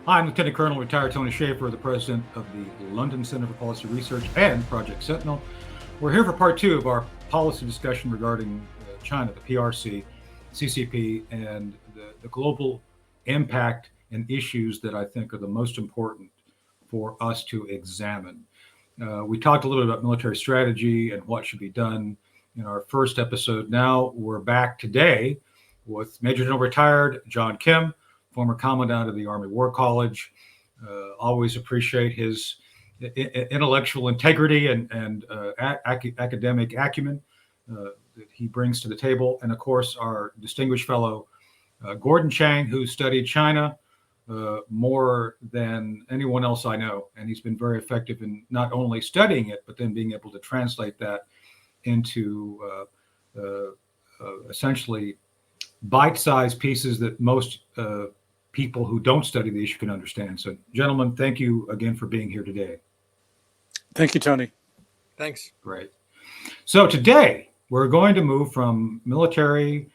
Hi, I'm Lieutenant Colonel retired Tony Shaffer, the president of the London Center for Policy Research and Project Sentinel. We're here for part two of our policy discussion regarding China, the PRC, CCP, and the global impact and issues that I think are the most important for us to examine. We talked a little bit about military strategy and what should be done in our first episode. Now we're back today with Major General retired John Kim, former commandant of the Army War College. Always appreciate his intellectual integrity and academic acumen that he brings to the table. And of course, our distinguished fellow, Gordon Chang, who studied China more than anyone else I know. And he's been very effective in not only studying it, but then being able to translate that into essentially bite-sized pieces that most people who don't study the issue can understand. So, gentlemen, thank you again for being here today. Thank you, Tony. Thanks. Great. So today we're going to move from military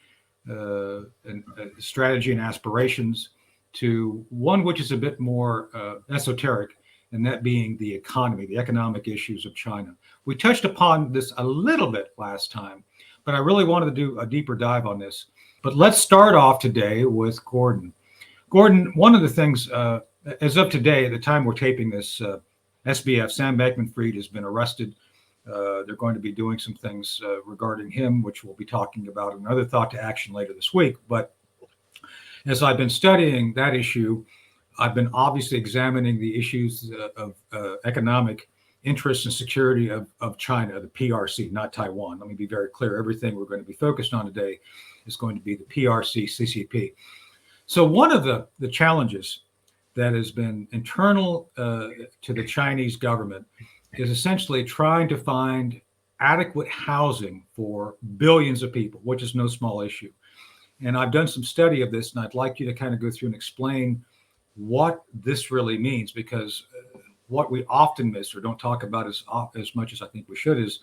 strategy and aspirations to one which is a bit more esoteric, and that being the economy, the economic issues of China. We touched upon this a little bit last time, but I really wanted to do a deeper dive on this. But let's start off today with Gordon. Gordon, one of the things, as of today, at the time we're taping this, SBF, Sam Bankman-Fried, has been arrested. They're going to be doing some things regarding him, which we'll be talking about another thought to action later this week. But as I've been studying that issue, I've been obviously examining the issues of economic interests and security of China, the PRC, not Taiwan. Let me be very clear. Everything we're going to be focused on today is going to be the PRC, CCP. So one of the challenges that has been internal to the Chinese government is essentially trying to find adequate housing for billions of people, which is no small issue. And I've done some study of this, and I'd like you to kind of go through and explain what this really means, because what we often miss or don't talk about as much as I think we should is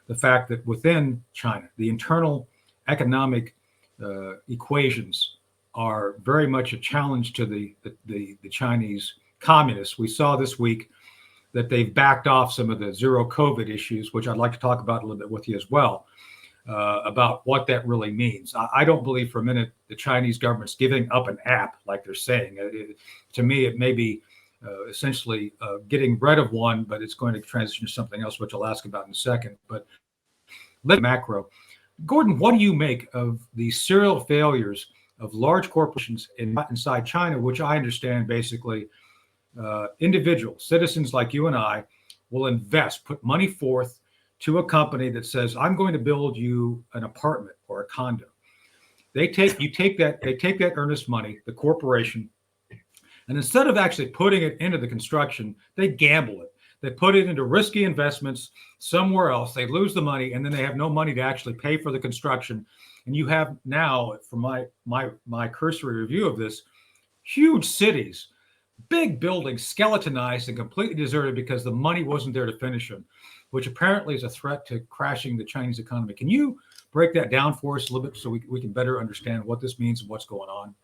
the fact that within China, the internal economic equations are very much a challenge to the Chinese communists. We saw this week that they've backed off some of the zero COVID issues, which I'd like to talk about a little bit with you as well, about what that really means. I don't believe for a minute the Chinese government's giving up an app like they're saying. To me, it may be essentially getting rid of one, but it's going to transition to something else, which I'll ask about in a second. But let's macro. Gordon, what do you make of the serial failures of large corporations inside China, which I understand basically individuals, citizens like you and I, will invest, put money forth to a company that says, I'm going to build you an apartment or a condo. They take that earnest money, the corporation, and instead of actually putting it into the construction, they gamble it. They put it into risky investments somewhere else. They lose the money, and then they have no money to actually pay for the construction. And you have now, from my cursory review of this, huge cities, big buildings, skeletonized and completely deserted because the money wasn't there to finish them, which apparently is a threat to crashing the Chinese economy. Can you break that down for us a little bit so we can better understand what this means and what's going on?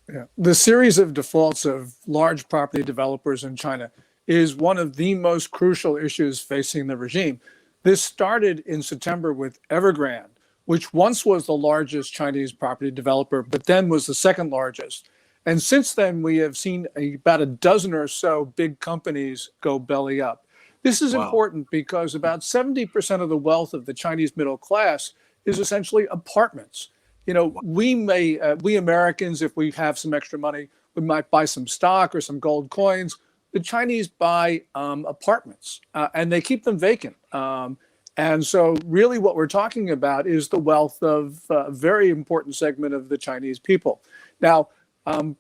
Yeah. The series of defaults of large property developers in China is one of the most crucial issues facing the regime. This started in September with Evergrande, which once was the largest Chinese property developer, but then was the second largest. And since then, we have seen about a dozen or so big companies go belly up. This is important because about 70% of the wealth of the Chinese middle class is essentially apartments. You know, we Americans, if we have some extra money, we might buy some stock or some gold coins. The Chinese buy apartments and they keep them vacant. And so really what we're talking about is the wealth of a very important segment of the Chinese people. Now,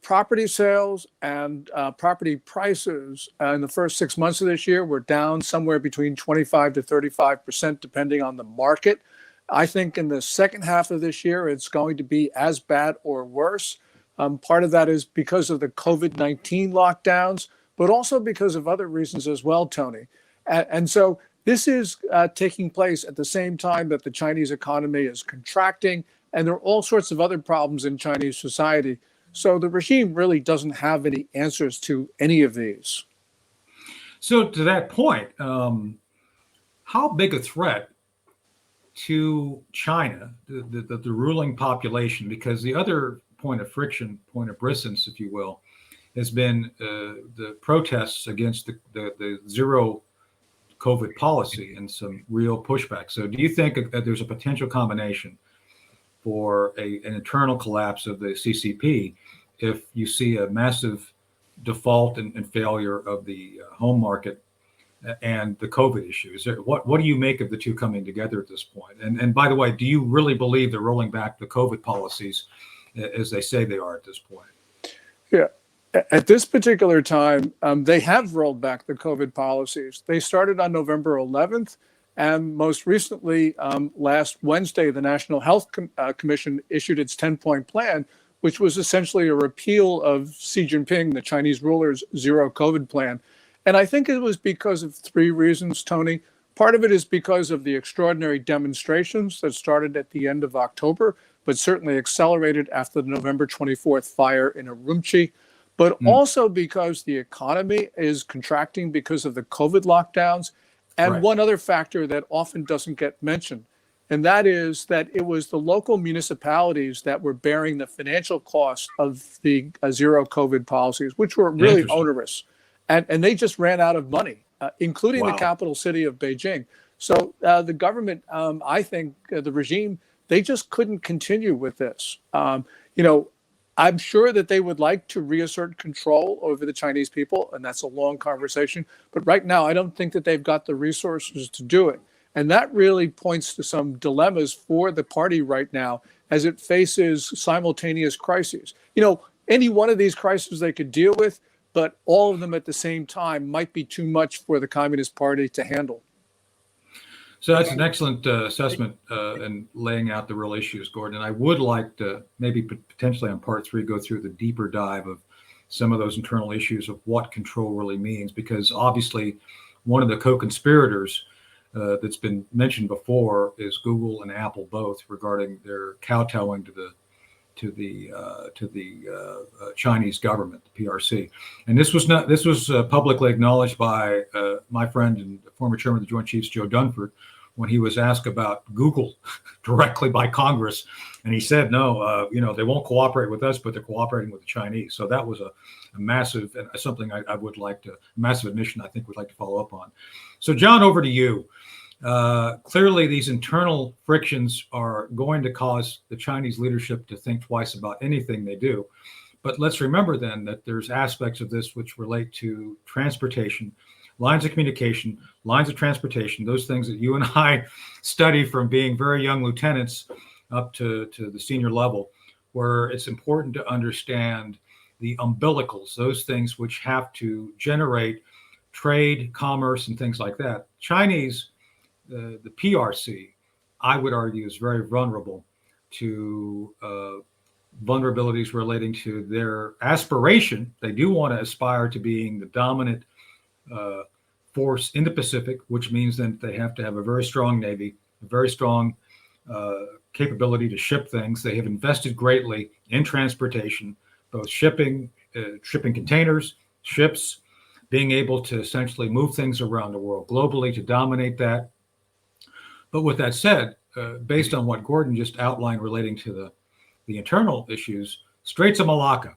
property sales and property prices in the first 6 months of this year were down somewhere between 25 to 35%, depending on the market. I think in the second half of this year, it's going to be as bad or worse. Part of that is because of the COVID-19 lockdowns, but also because of other reasons as well, Tony. And so this is taking place at the same time that the Chinese economy is contracting, and there are all sorts of other problems in Chinese society. So the regime really doesn't have any answers to any of these. So to that point, how big a threat to China, the ruling population, because the other point of friction, point of brisance, if you will, has been the protests against the zero COVID policy and some real pushback. So do you think that there's a potential combination for an internal collapse of the CCP if you see a massive default and failure of the home market and the COVID issue? What do you make of the two coming together at this point? And by the way, do you really believe they're rolling back the COVID policies as they say they are at this point? Yeah. At this particular time, they have rolled back the COVID policies. They started on November 11th. And most recently, last Wednesday, the National Health Commission issued its 10-point plan, which was essentially a repeal of Xi Jinping, the Chinese ruler's zero COVID plan. And I think it was because of three reasons, Tony. Part of it is because of the extraordinary demonstrations that started at the end of October, but certainly accelerated after the November 24th fire in Urumqi. But also because the economy is contracting because of the COVID lockdowns. And Right. one other factor that often doesn't get mentioned, and that is that it was the local municipalities that were bearing the financial cost of the zero COVID policies, which were really onerous. And they just ran out of money, including the capital city of Beijing. So the government, I think the regime, they just couldn't continue with this. I'm sure that they would like to reassert control over the Chinese people, and that's a long conversation. But right now, I don't think that they've got the resources to do it. And that really points to some dilemmas for the party right now as it faces simultaneous crises. Any one of these crises they could deal with, but all of them at the same time might be too much for the Communist Party to handle. So that's an excellent assessment and laying out the real issues, Gordon. And I would like to maybe potentially on part three go through the deeper dive of some of those internal issues of what control really means, because obviously one of the co-conspirators that's been mentioned before is Google and Apple both regarding their kowtowing to the Chinese government, the PRC. And this was publicly acknowledged by my friend and former chairman of the Joint Chiefs, Joe Dunford, when he was asked about Google directly by Congress. And he said, no, they won't cooperate with us, but they're cooperating with the Chinese. So that was a massive, and something I would like to, massive admission I think we'd like to follow up on. So John, over to you. Clearly, these internal frictions are going to cause the Chinese leadership to think twice about anything they do. But let's remember then that there's aspects of this which relate to transportation, lines of communication, lines of transportation, those things that you and I study from being very young lieutenants up to the senior level, where it's important to understand the umbilicals, those things which have to generate trade, commerce, and things like that. Chinese, the PRC, I would argue, is very vulnerable to vulnerabilities relating to their aspiration. They do want to aspire to being the dominant force in the Pacific, which means that they have to have a very strong Navy, a very strong capability to ship things. They have invested greatly in transportation, both shipping containers, ships, being able to essentially move things around the world globally to dominate that. But with that said, based on what Gordon just outlined relating to the internal issues, Straits of Malacca,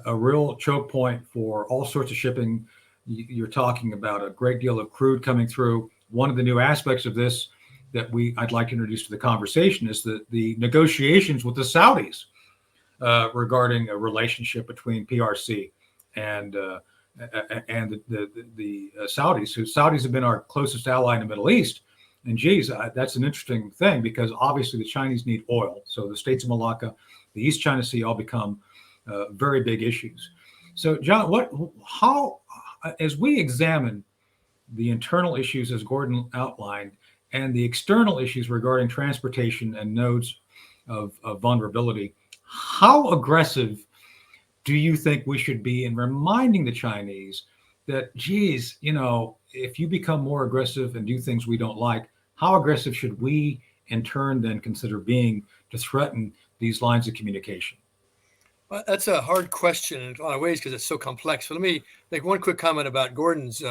a real choke point for all sorts of shipping. You're talking about a great deal of crude coming through. One of the new aspects of this that I'd like to introduce to the conversation is the negotiations with the Saudis regarding a relationship between PRC and the Saudis. Who Saudis have been our closest ally in the Middle East. And geez, that's an interesting thing because obviously the Chinese need oil. So the Straits of Malacca, the East China Sea all become very big issues. So John, how, as we examine the internal issues as Gordon outlined and the external issues regarding transportation and nodes of vulnerability, how aggressive do you think we should be in reminding the Chinese that, geez, if you become more aggressive and do things we don't like, how aggressive should we in turn then consider being to threaten these lines of communication? Well, that's a hard question in a lot of ways because it's so complex. But let me make one quick comment about Gordon's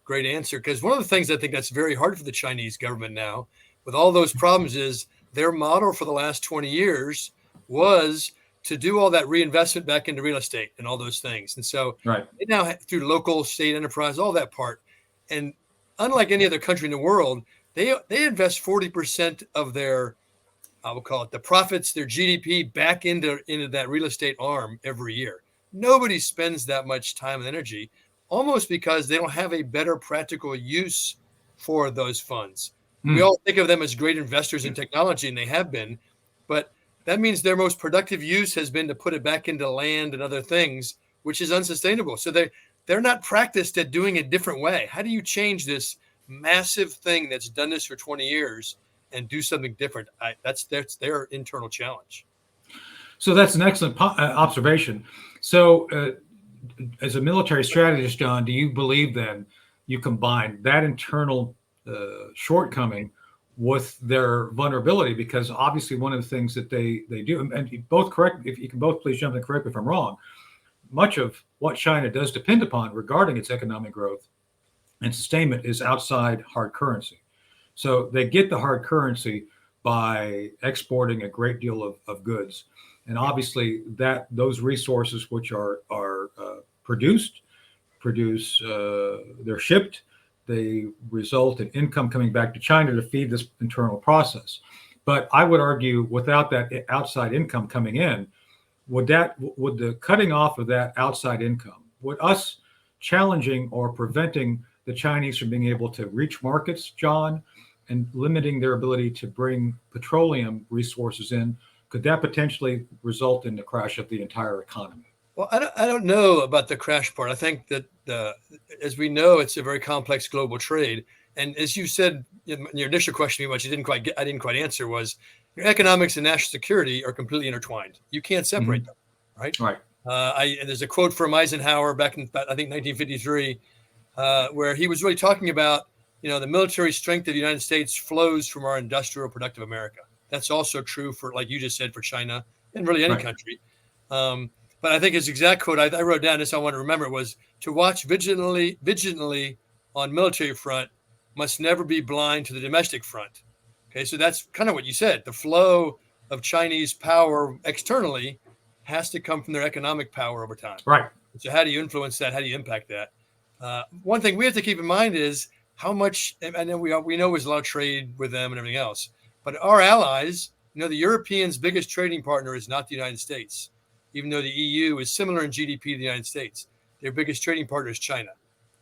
great answer, because one of the things I think that's very hard for the Chinese government now, with all those problems, is their model for the last 20 years was to do all that reinvestment back into real estate and all those things. And so Right. they now have, through local state enterprise, all that part. And unlike any other country in the world, they invest 40% of their, I will call it, the profits, their GDP, back into that real estate arm every year. Nobody spends that much time and energy, almost because they don't have a better practical use for those funds. We all think of them as great investors in technology, and they have been, but that means their most productive use has been to put it back into land and other things, which is unsustainable. So they're not practiced at doing it a different way. How do you change this massive thing that's done this for 20 years and do something different? That's their internal challenge. So that's an excellent observation. So as a military strategist, John, do you believe then you combine that internal shortcoming with their vulnerability? Because obviously one of the things that they do, and you both correct, if you can both please jump in and correct me if I'm wrong, much of what China does depend upon regarding its economic growth and sustainment is outside hard currency. So they get the hard currency by exporting a great deal of goods. And obviously that those resources which are produced, they're shipped, they result in income coming back to China to feed this internal process. But I would argue without that outside income coming in, would the cutting off of that outside income, would us challenging or preventing the Chinese from being able to reach markets, John, and limiting their ability to bring petroleum resources in, could that potentially result in the crash of the entire economy? Well, I don't know about the crash part. I think that as we know, it's a very complex global trade. And as you said in your initial question, which I didn't quite answer, was your economics and national security are completely intertwined. You can't separate them, right? Right. There's a quote from Eisenhower back in, I think, 1953, where he was really talking about, the military strength of the United States flows from our industrial productive America. That's also true for, like you just said, for China and really any country. But I think his exact quote, I wrote down this, I want to remember, it was, to watch vigilantly on military front must never be blind to the domestic front. Okay, so that's kind of what you said. The flow of Chinese power externally has to come from their economic power over time. Right. So how do you influence that? How do you impact that? One thing we have to keep in mind is how much, and then we know there's a lot of trade with them and everything else, but our allies, the Europeans' biggest trading partner is not the United States, even though the EU is similar in GDP to the United States. Their biggest trading partner is China.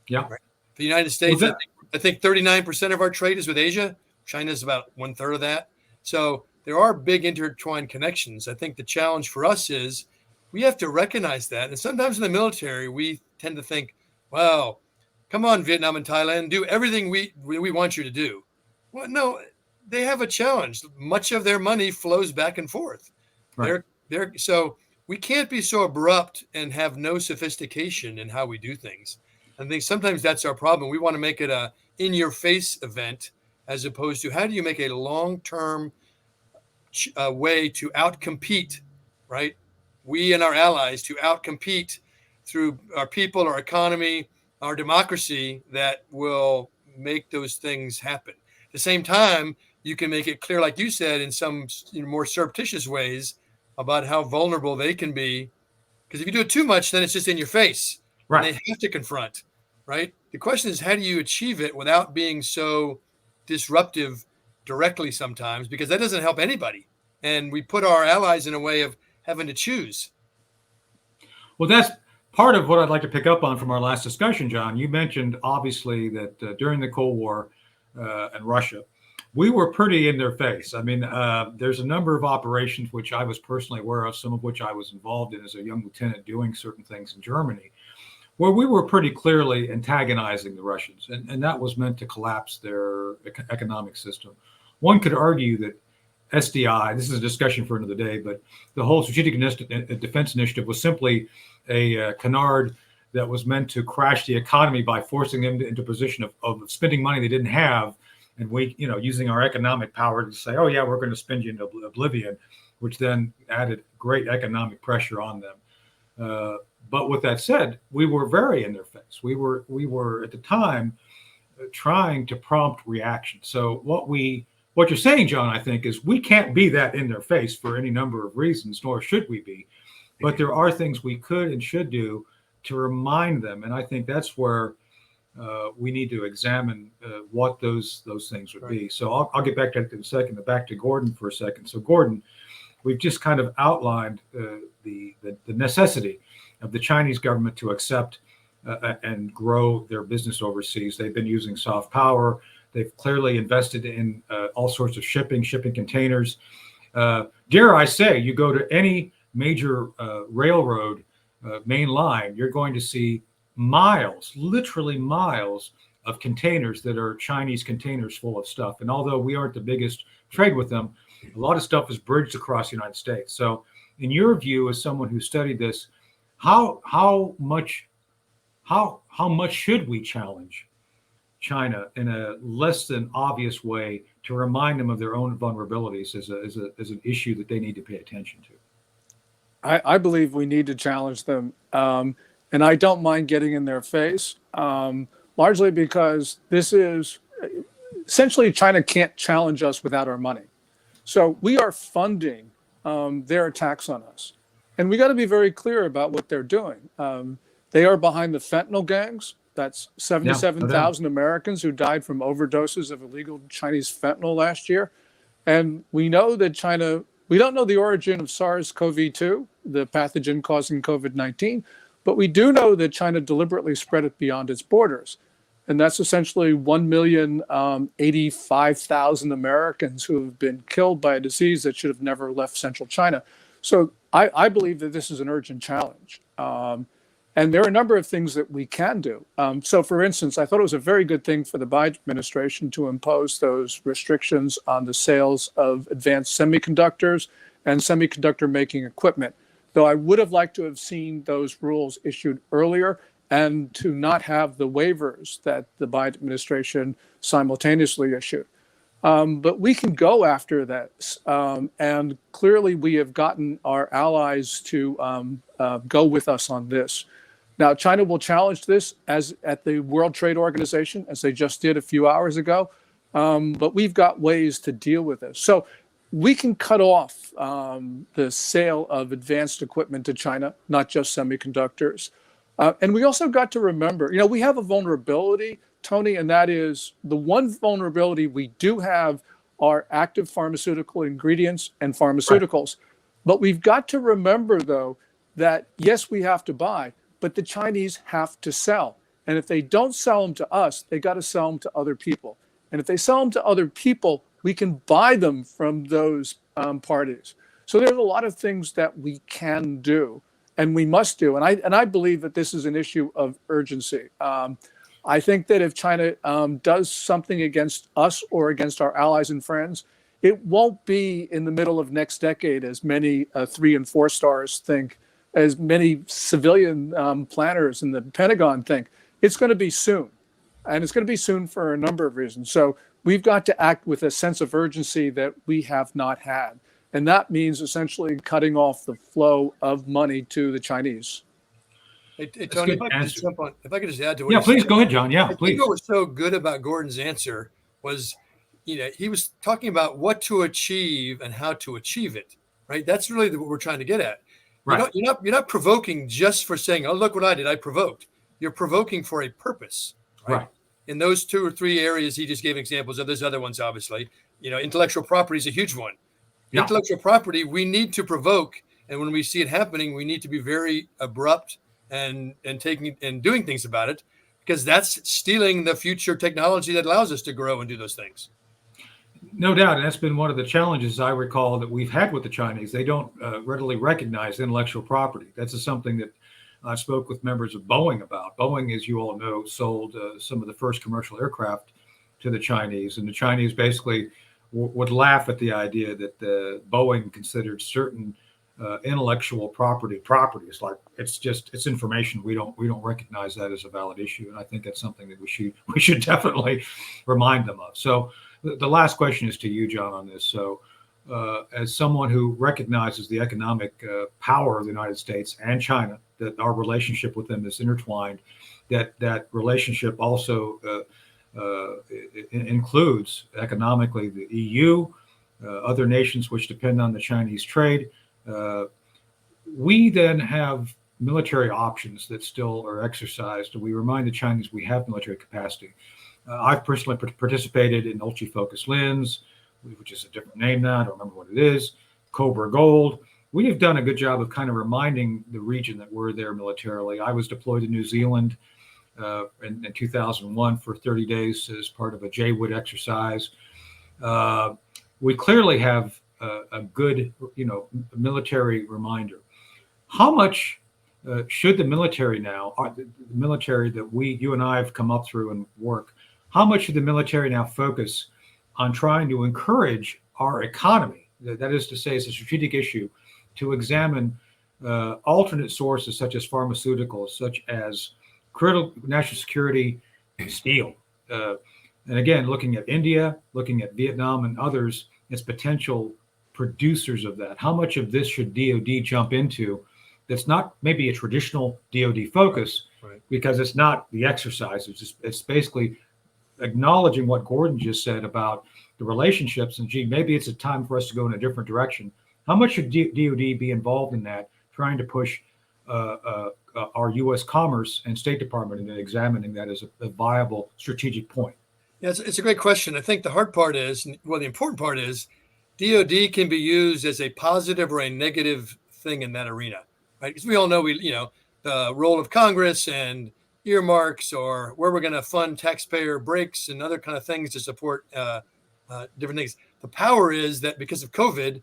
Yeah. Right? For the United States, I think 39% of our trade is with Asia. China's about 1/3 of that. So there are big intertwined connections. I think the challenge for us is we have to recognize that. And sometimes in the military, we tend to think, well, come on, Vietnam and Thailand, do everything we want you to do. Well, no, they have a challenge. Much of their money flows back and forth. Right. So we can't be so abrupt and have no sophistication in how we do things. I think sometimes that's our problem. We want to make it a in-your-face event as opposed to how do you make a long-term way to outcompete, right? We and our allies to outcompete through our people, our economy, our democracy that will make those things happen. At the same time, you can make it clear, like you said, in some more surreptitious ways about how vulnerable they can be. Because if you do it too much, then it's just in your face. Right. And they have to confront, right? The question is, how do you achieve it without being so disruptive directly sometimes? Because that doesn't help anybody. And we put our allies in a way of having to choose. Well, that's part of what I'd like to pick up on from our last discussion, John. You mentioned, obviously, that during the Cold War and Russia, we were pretty in their face. I mean, there's a number of operations which I was personally aware of, some of which I was involved in as a young lieutenant doing certain things in Germany, where we were pretty clearly antagonizing the Russians. And that was meant to collapse their economic system. One could argue that SDI, this is a discussion for another day, but the whole Strategic Defense Initiative was simply a canard that was meant to crash the economy by forcing them into a position of spending money they didn't have and we, using our economic power to say, oh yeah, we're going to spin you into oblivion, which then added great economic pressure on them. But with that said, we were very in their face. We were at the time trying to prompt reaction. So what you're saying, John, I think, is we can't be that in their face for any number of reasons, nor should we be. But there are things we could and should do to remind them, and I think that's where we need to examine what those things would be. So I'll get back to that in a second. But back to Gordon for a second. So Gordon, we've just kind of outlined the necessity of the Chinese government to accept and grow their business overseas. They've been using soft power. They've clearly invested in all sorts of shipping containers. Dare I say, you go to any major railroad main line, you're going to see miles, literally miles of containers that are Chinese containers full of stuff. And although we aren't the biggest trade with them, a lot of stuff is bridged across the United States. So in your view, as someone who studied this, how much should we challenge China in a less than obvious way to remind them of their own vulnerabilities as an issue that they need to pay attention to? I believe we need to challenge them. And I don't mind getting in their face, largely because this is essentially China can't challenge us without our money. So we are funding their attacks on us. And we got to be very clear about what they're doing. They are behind the fentanyl gangs. That's 77,000 Americans who died from overdoses of illegal Chinese fentanyl last year. And we know that we don't know the origin of SARS-CoV-2, the pathogen causing COVID-19, but we do know that China deliberately spread it beyond its borders. And that's essentially 1,085,000 Americans who have been killed by a disease that should have never left central China. So I believe that this is an urgent challenge. And there are a number of things that we can do. So for instance, I thought it was a very good thing for the Biden administration to impose those restrictions on the sales of advanced semiconductors and semiconductor making equipment. Though I would have liked to have seen those rules issued earlier and to not have the waivers that the Biden administration simultaneously issued. But we can go after that. And clearly we have gotten our allies to go with us on this. Now, China will challenge this as at the World Trade Organization, as they just did a few hours ago. But we've got ways to deal with this. So we can cut off the sale of advanced equipment to China, not just semiconductors. And we also got to remember, we have a vulnerability, Tony, and that is the one vulnerability we do have are active pharmaceutical ingredients and pharmaceuticals. Right. But we've got to remember, though, that yes, we have to buy, but the Chinese have to sell. And if they don't sell them to us, they got to sell them to other people. And if they sell them to other people, we can buy them from those parties. So there's a lot of things that we can do and we must do. And I believe that this is an issue of urgency. I think that if China does something against us or against our allies and friends, it won't be in the middle of next decade, as many 3 and 4 stars think, as many civilian planners in the Pentagon think. It's going to be soon. And it's going to be soon for a number of reasons. So we've got to act with a sense of urgency that we have not had. And that means essentially cutting off the flow of money to the Chinese. Hey Tony, if I could just add to what Yeah, please go ahead, John. Yeah, I please. think what was so good about Gordon's answer was, he was talking about what to achieve and how to achieve it, right? That's really what we're trying to get at. Right. You're not provoking just for saying, oh, look what I did, I provoked. You're provoking for a purpose, right? In those 2 or 3 areas, he just gave examples of. There's other ones, obviously. Intellectual property is a huge one. Yeah. Intellectual property, we need to provoke, and when we see it happening, we need to be very abrupt and taking and doing things about it, because that's stealing the future technology that allows us to grow and do those things. No doubt, and that's been one of the challenges I recall that we've had with the Chinese. They don't readily recognize intellectual property. That's something that I spoke with members of Boeing about. Boeing, as you all know, sold some of the first commercial aircraft to the Chinese, and the Chinese basically would laugh at the idea that Boeing considered certain intellectual property. It's like it's information. We don't recognize that as a valid issue, and I think that's something that we should definitely remind them of. So the last question is to you, John, on this. So as someone who recognizes the economic power of the United States and China, that our relationship with them is intertwined, that relationship also includes economically the EU, other nations which depend on the Chinese trade. We then have military options that still are exercised. We remind the Chinese we have military capacity. I've personally participated in Ultra-Focused Lens, which is a different name now. I don't remember what it is. Cobra Gold. We have done a good job of kind of reminding the region that we're there militarily. I was deployed to New Zealand in 2001 for 30 days as part of a JWOOD exercise. We clearly have a good, military reminder. How much should the military now, the military that you and I have come up through and work, how much should the military now focus on trying to encourage our economy? That is to say, it's a strategic issue to examine alternate sources such as pharmaceuticals, such as critical national security steel. And again, looking at India, looking at Vietnam and others as potential producers of that. How much of this should DoD jump into that's not maybe a traditional DoD focus, right. Because it's not the exercise. It's basically acknowledging what Gordon just said about the relationships, and gee, maybe it's a time for us to go in a different direction. How much should DoD be involved in that, trying to push our U.S. Commerce and State Department into examining that as a viable strategic point? Yeah, it's a great question. I think the hard part is, well, the important part is, DoD can be used as a positive or a negative thing in that arena, right? Because we all know the role of Congress and earmarks, or where we're going to fund taxpayer breaks and other kind of things to support different things. The power is that because of COVID,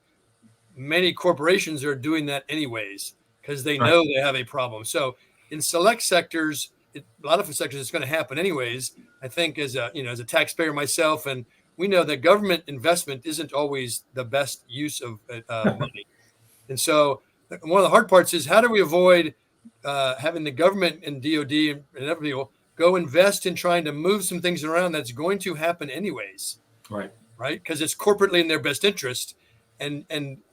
many corporations are doing that anyways because they know they have a problem. So in select sectors, a lot of sectors, it's going to happen anyways. I think as a taxpayer myself, and we know that government investment isn't always the best use of money. And so one of the hard parts is, how do we avoid having the government and DoD and other people go invest in trying to move some things around that's going to happen anyways. Right. Because it's corporately in their best interest, and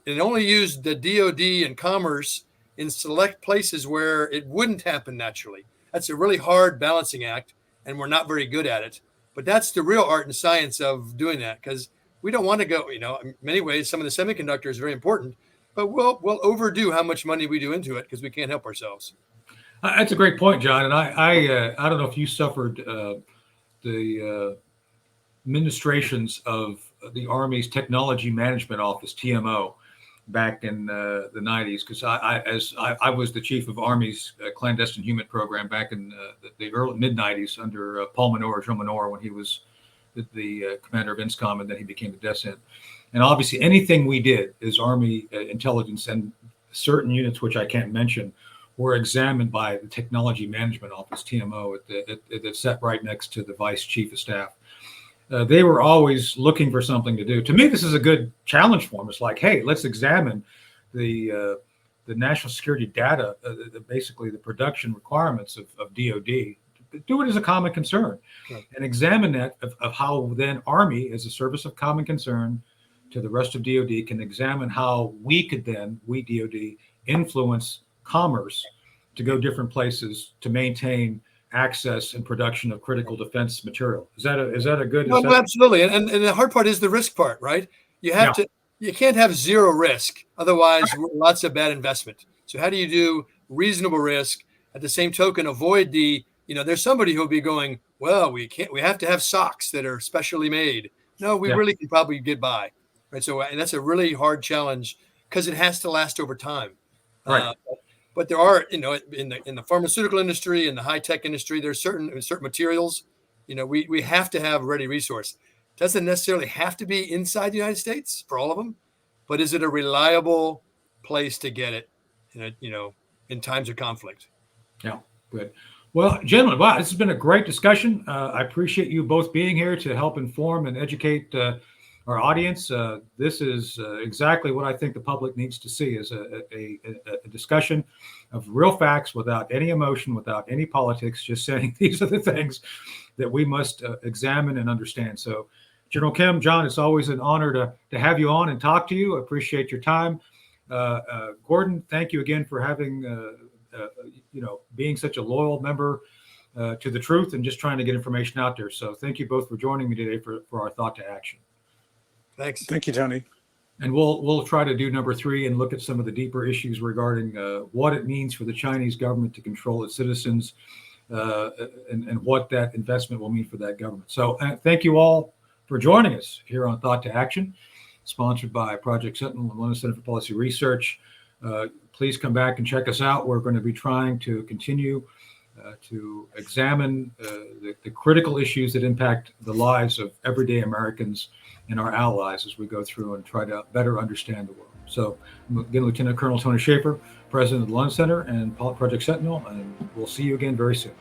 only use the DoD and commerce in select places where it wouldn't happen naturally. That's a really hard balancing act, and we're not very good at it. But that's the real art and science of doing that, because we don't want to go, in many ways, some of the semiconductor is very important, but we'll overdo how much money we do into it because we can't help ourselves. That's a great point, John. And I don't know if you suffered the administrations of the Army's Technology Management Office, TMO, back in the 90s, because I was the chief of Army's clandestine human program back in the early mid-90s under Paul Minor, Joe Minor, when he was the commander of INSCOM, and then he became the DESINT. And obviously anything we did as Army intelligence, and certain units which I can't mention, were examined by the Technology Management Office, TMO, that's set right next to the Vice Chief of Staff. They were always looking for something to do. To me, this is a good challenge for them. It's like, hey, let's examine the national security data, basically the production requirements of DoD. Do it as a common concern, and examine that of how then Army, as a service of common concern to the rest of DoD, can examine how we could then, we DoD, influence commerce to go different places to maintain access and production of critical defense material. Is that a good? No, absolutely. And the hard part is the risk part, right? You can't have zero risk. Otherwise, lots of bad investment. So how do you do reasonable risk at the same token, avoid there's somebody who'll be going, well, we have to have socks that are specially made. No, we really can probably get by. Right. So, and that's a really hard challenge because it has to last over time. Right. But there are, in the pharmaceutical industry and the high tech industry, there's certain materials, we have to have ready resource. Doesn't necessarily have to be inside the United States for all of them, but is it a reliable place to get it, in times of conflict? Yeah, good. Well, gentlemen, wow, this has been a great discussion. I appreciate you both being here to help inform and educate our audience, this is exactly what I think the public needs to see, is a discussion of real facts without any emotion, without any politics, just saying these are the things that we must examine and understand. So, General Kim, John, it's always an honor to have you on and talk to you. I appreciate your time. Gordon, thank you again for having, being such a loyal member to the truth and just trying to get information out there. So thank you both for joining me today for our thought to action. Thanks. Thank you, Tony. And we'll try to do number 3 and look at some of the deeper issues regarding what it means for the Chinese government to control its citizens and what that investment will mean for that government. So thank you all for joining us here on Thought to Action, sponsored by Project Sentinel and London Center for Policy Research. Please come back and check us out. We're going to be trying to continue to examine the critical issues that impact the lives of everyday Americans and our allies as we go through and try to better understand the world. So again, Lieutenant Colonel Tony Shaffer, President of the London Center and Project Sentinel, and we'll see you again very soon.